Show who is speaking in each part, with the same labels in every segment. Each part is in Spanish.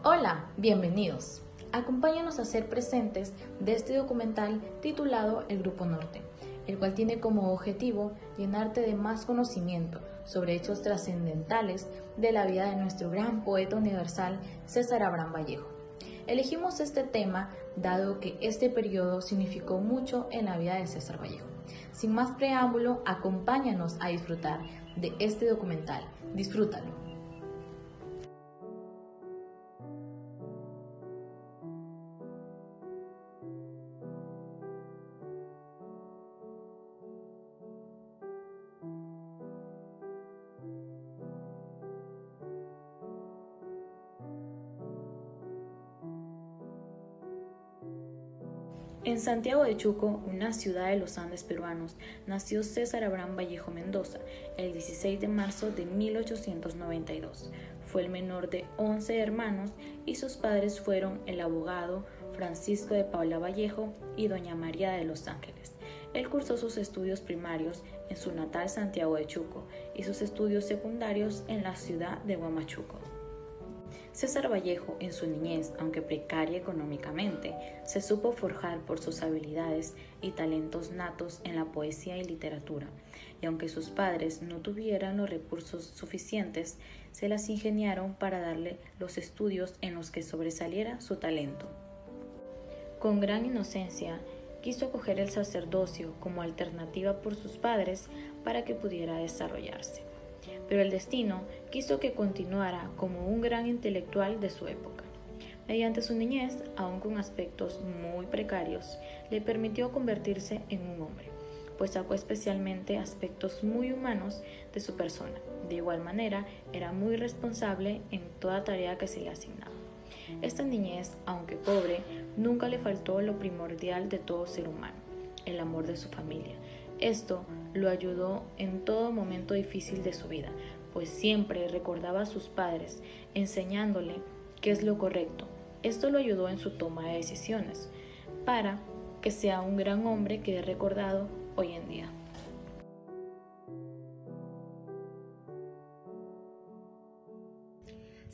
Speaker 1: Hola, bienvenidos. Acompáñanos a ser presentes de este documental titulado El Grupo Norte, el cual tiene como objetivo llenarte de más conocimiento sobre hechos trascendentales de la vida de nuestro gran poeta universal César Abraham Vallejo. Elegimos este tema dado que este periodo significó mucho en la vida de César Vallejo. Sin más preámbulo, acompáñanos a disfrutar de este documental. Disfrútalo. En Santiago de Chuco, una ciudad de los Andes peruanos, nació César Abraham Vallejo Mendoza el 16 de marzo de 1892. Fue el menor de 11 hermanos y sus padres fueron el abogado Francisco de Paula Vallejo y doña María de los Ángeles. Él cursó sus estudios primarios en su natal Santiago de Chuco y sus estudios secundarios en la ciudad de Huamachuco. César Vallejo, en su niñez, aunque precaria económicamente, se supo forjar por sus habilidades y talentos natos en la poesía y literatura, y aunque sus padres no tuvieran los recursos suficientes, se las ingeniaron para darle los estudios en los que sobresaliera su talento. Con gran inocencia, quiso acoger el sacerdocio como alternativa por sus padres para que pudiera desarrollarse. Pero el destino quiso que continuara como un gran intelectual de su época. Mediante su niñez, aun con aspectos muy precarios, le permitió convertirse en un hombre, pues sacó especialmente aspectos muy humanos de su persona. De igual manera, era muy responsable en toda tarea que se le asignaba. Esta niñez, aunque pobre, nunca le faltó lo primordial de todo ser humano, el amor de su familia. Esto lo ayudó en todo momento difícil de su vida, pues siempre recordaba a sus padres, enseñándole qué es lo correcto. Esto lo ayudó en su toma de decisiones, para que sea un gran hombre que es recordado hoy en día.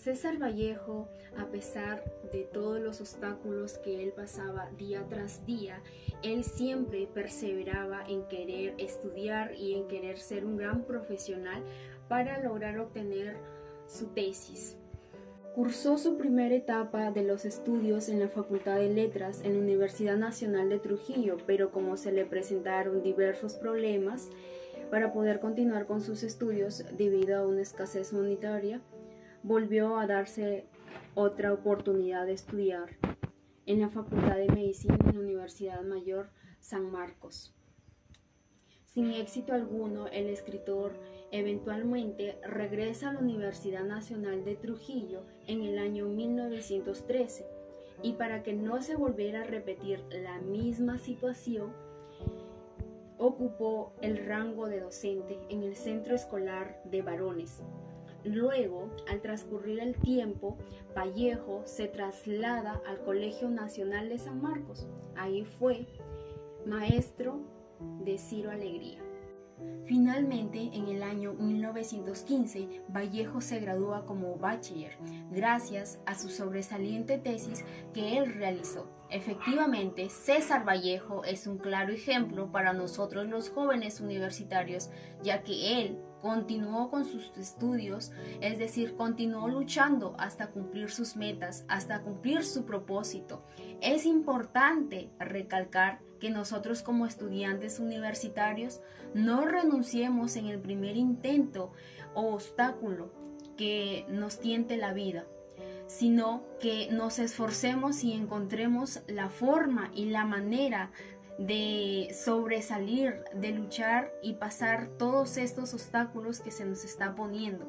Speaker 2: César Vallejo, a pesar de todos los obstáculos que él pasaba día tras día, él siempre perseveraba en querer estudiar y en querer ser un gran profesional para lograr obtener su tesis. Cursó su primera etapa de los estudios en la Facultad de Letras en la Universidad Nacional de Trujillo, pero como se le presentaron diversos problemas para poder continuar con sus estudios debido a una escasez monetaria, volvió a darse otra oportunidad de estudiar en la Facultad de Medicina en la Universidad Mayor San Marcos. Sin éxito alguno, el escritor eventualmente regresa a la Universidad Nacional de Trujillo en el año 1913 y para que no se volviera a repetir la misma situación, ocupó el rango de docente en el Centro Escolar de Varones. Luego, al transcurrir el tiempo, Vallejo se traslada al Colegio Nacional de San Marcos. Ahí fue maestro de Ciro Alegría. Finalmente, en el año 1915, Vallejo se gradúa como bachiller, gracias a su sobresaliente tesis que él realizó. Efectivamente, César Vallejo es un claro ejemplo para nosotros los jóvenes universitarios, ya que él continuó con sus estudios, es decir, continuó luchando hasta cumplir sus metas, hasta cumplir su propósito. Es importante recalcar que nosotros como estudiantes universitarios no renunciemos en el primer intento o obstáculo que nos tiente la vida, sino que nos esforcemos y encontremos la forma y la manera de sobresalir, de luchar y pasar todos estos obstáculos que se nos está poniendo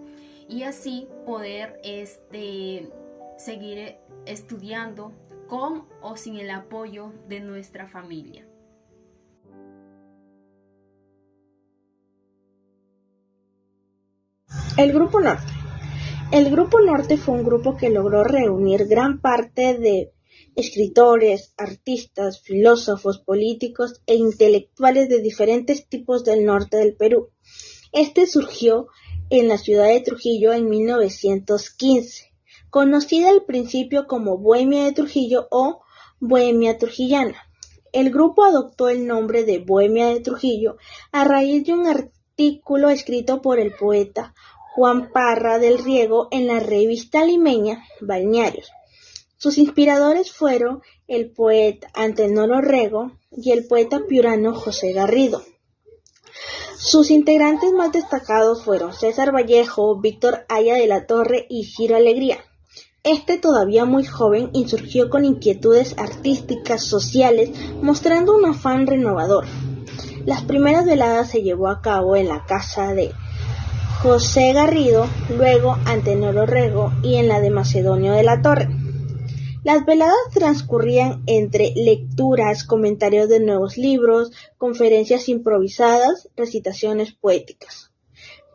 Speaker 2: y así poder seguir estudiando con o sin el apoyo de nuestra familia.
Speaker 3: El Grupo Norte. El Grupo Norte fue un grupo que logró reunir gran parte de escritores, artistas, filósofos, políticos e intelectuales de diferentes tipos del norte del Perú. Este surgió en la ciudad de Trujillo en 1915. conocida al principio como Bohemia de Trujillo o Bohemia Trujillana. El grupo adoptó el nombre de Bohemia de Trujillo a raíz de un artículo escrito por el poeta Juan Parra del Riego en la revista limeña Balnearios. Sus inspiradores fueron el poeta Antenor Orrego y el poeta piurano José Garrido. Sus integrantes más destacados fueron César Vallejo, Víctor Haya de la Torre y Ciro Alegría. Este, todavía muy joven, insurgió con inquietudes artísticas, sociales, mostrando un afán renovador. Las primeras veladas se llevó a cabo en la casa de José Garrido, luego Antenor Orrego y en la de Macedonio de la Torre. Las veladas transcurrían entre lecturas, comentarios de nuevos libros, conferencias improvisadas, recitaciones poéticas.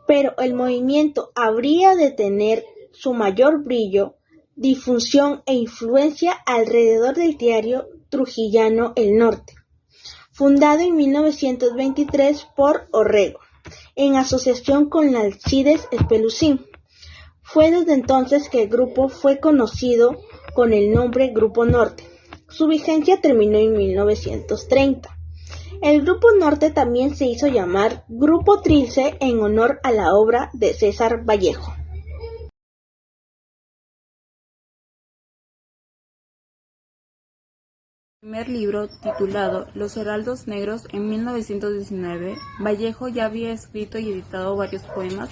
Speaker 3: Pero el movimiento habría de tener su mayor brillo, difusión e influencia alrededor del diario trujillano El Norte, fundado en 1923 por Orrego, en asociación con Alcides Espelucín. Fue desde entonces que el grupo fue conocido con el nombre Grupo Norte. Su vigencia terminó en 1930. El Grupo Norte también se hizo llamar Grupo Trilce en honor a la obra de César Vallejo.
Speaker 4: Primer libro, titulado Los Heraldos Negros, en 1919, Vallejo ya había escrito y editado varios poemas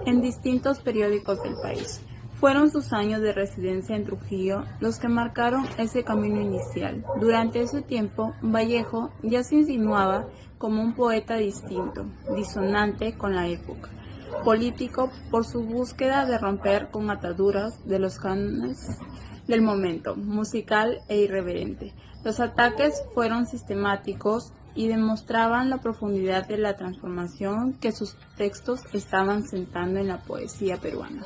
Speaker 4: en distintos periódicos del país. Fueron sus años de residencia en Trujillo los que marcaron ese camino inicial. Durante ese tiempo, Vallejo ya se insinuaba como un poeta distinto, disonante con la época, político por su búsqueda de romper con ataduras de los cánones del momento, musical e irreverente. Los ataques fueron sistemáticos y demostraban la profundidad de la transformación que sus textos estaban sentando en la poesía peruana.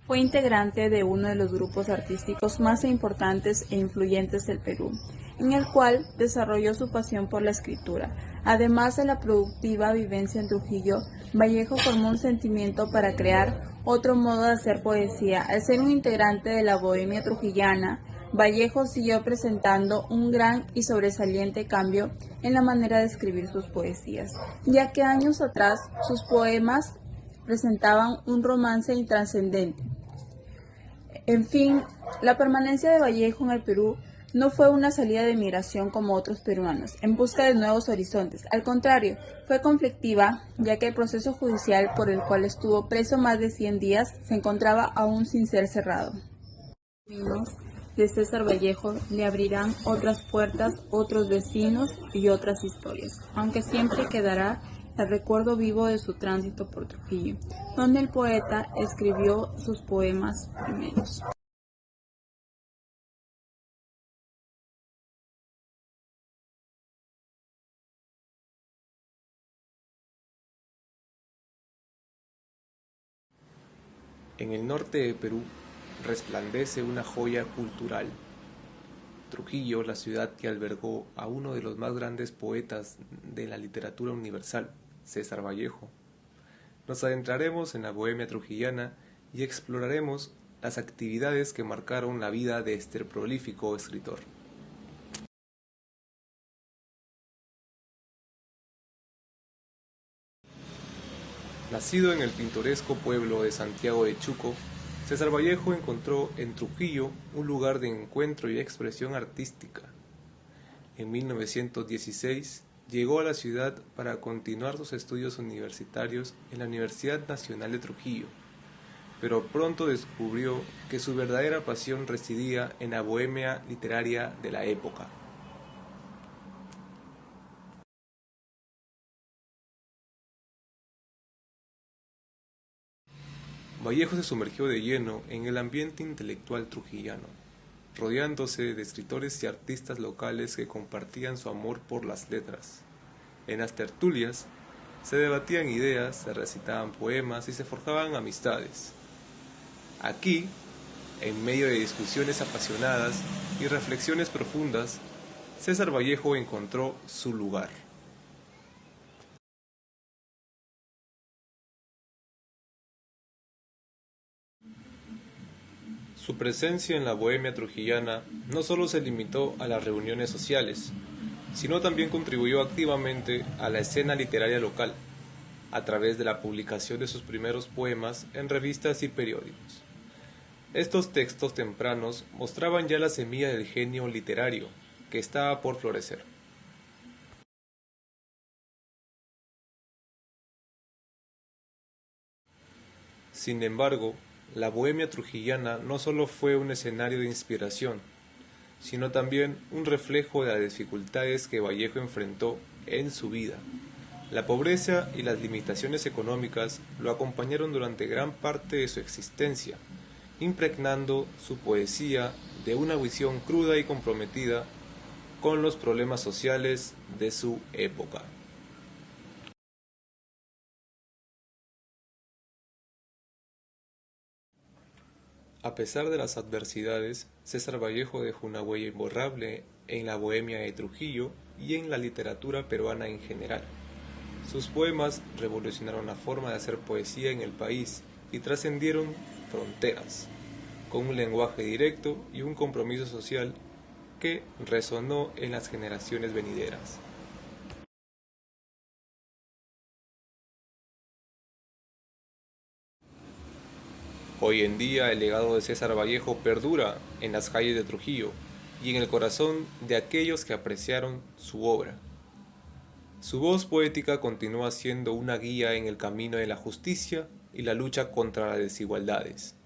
Speaker 4: Fue integrante de uno de los grupos artísticos más importantes e influyentes del Perú, en el cual desarrolló su pasión por la escritura. Además de la productiva vivencia en Trujillo, Vallejo formó un sentimiento para crear otro modo de hacer poesía. Al ser un integrante de la Bohemia Trujillana, Vallejo siguió presentando un gran y sobresaliente cambio en la manera de escribir sus poesías, ya que años atrás sus poemas presentaban un romance intrascendente. En fin, la permanencia de Vallejo en el Perú no fue una salida de migración como otros peruanos, en busca de nuevos horizontes. Al contrario, fue conflictiva, ya que el proceso judicial por el cual estuvo preso más de 100 días se encontraba aún sin ser cerrado. De César Vallejo le abrirán otras puertas, otros vecinos y otras historias, aunque siempre quedará el recuerdo vivo de su tránsito por Trujillo, donde el poeta escribió sus poemas primeros.
Speaker 5: En el norte de Perú resplandece una joya cultural. Trujillo, la ciudad que albergó a uno de los más grandes poetas de la literatura universal, César Vallejo. Nos adentraremos en la bohemia trujillana y exploraremos las actividades que marcaron la vida de este prolífico escritor. Nacido en el pintoresco pueblo de Santiago de Chuco, César Vallejo encontró en Trujillo un lugar de encuentro y expresión artística. En 1916 llegó a la ciudad para continuar sus estudios universitarios en la Universidad Nacional de Trujillo, pero pronto descubrió que su verdadera pasión residía en la bohemia literaria de la época. Vallejo se sumergió de lleno en el ambiente intelectual trujillano, rodeándose de escritores y artistas locales que compartían su amor por las letras. En las tertulias se debatían ideas, se recitaban poemas y se forjaban amistades. Aquí, en medio de discusiones apasionadas y reflexiones profundas, César Vallejo encontró su lugar. Su presencia en la bohemia trujillana no solo se limitó a las reuniones sociales, sino también contribuyó activamente a la escena literaria local, a través de la publicación de sus primeros poemas en revistas y periódicos. Estos textos tempranos mostraban ya la semilla del genio literario que estaba por florecer. Sin embargo, la bohemia trujillana no solo fue un escenario de inspiración, sino también un reflejo de las dificultades que Vallejo enfrentó en su vida. La pobreza y las limitaciones económicas lo acompañaron durante gran parte de su existencia, impregnando su poesía de una visión cruda y comprometida con los problemas sociales de su época. A pesar de las adversidades, César Vallejo dejó una huella imborrable en la bohemia de Trujillo y en la literatura peruana en general. Sus poemas revolucionaron la forma de hacer poesía en el país y trascendieron fronteras, con un lenguaje directo y un compromiso social que resonó en las generaciones venideras. Hoy en día el legado de César Vallejo perdura en las calles de Trujillo y en el corazón de aquellos que apreciaron su obra. Su voz poética continúa siendo una guía en el camino de la justicia y la lucha contra las desigualdades.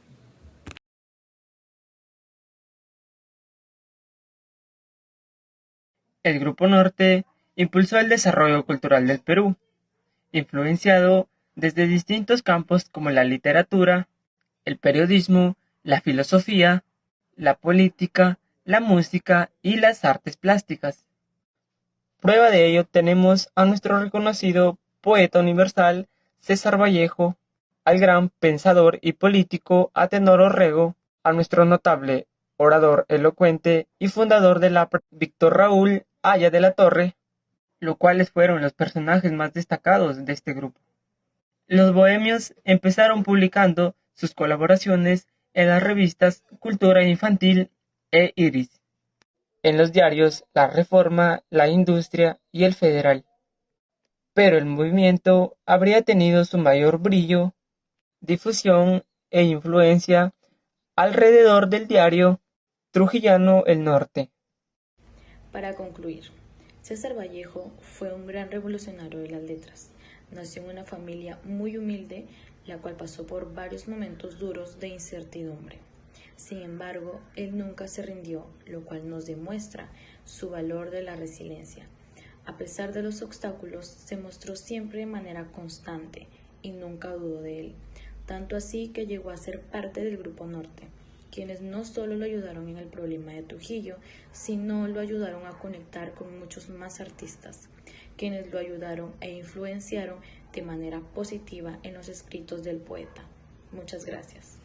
Speaker 6: El Grupo Norte impulsó el desarrollo cultural del Perú, influenciado desde distintos campos como la literatura, el periodismo, la filosofía, la política, la música y las artes plásticas. Prueba de ello tenemos a nuestro reconocido poeta universal César Vallejo, al gran pensador y político Atenor Orrego, a nuestro notable orador elocuente y fundador de la Víctor Raúl Haya de la Torre, los cuales fueron los personajes más destacados de este grupo. Los bohemios empezaron publicando sus colaboraciones en las revistas Cultura Infantil e Iris, en los diarios La Reforma, La Industria y El Federal. Pero el movimiento habría tenido su mayor brillo, difusión e influencia alrededor del diario trujillano El Norte.
Speaker 1: Para concluir, César Vallejo fue un gran revolucionario de las letras. Nació en una familia muy humilde, la cual pasó por varios momentos duros de incertidumbre. Sin embargo, él nunca se rindió, lo cual nos demuestra su valor de la resiliencia. A pesar de los obstáculos, se mostró siempre de manera constante y nunca dudó de él, tanto así que llegó a ser parte del Grupo Norte, quienes no solo lo ayudaron en el problema de Trujillo, sino lo ayudaron a conectar con muchos más artistas, quienes lo ayudaron e influenciaron de manera positiva en los escritos del poeta. Muchas gracias.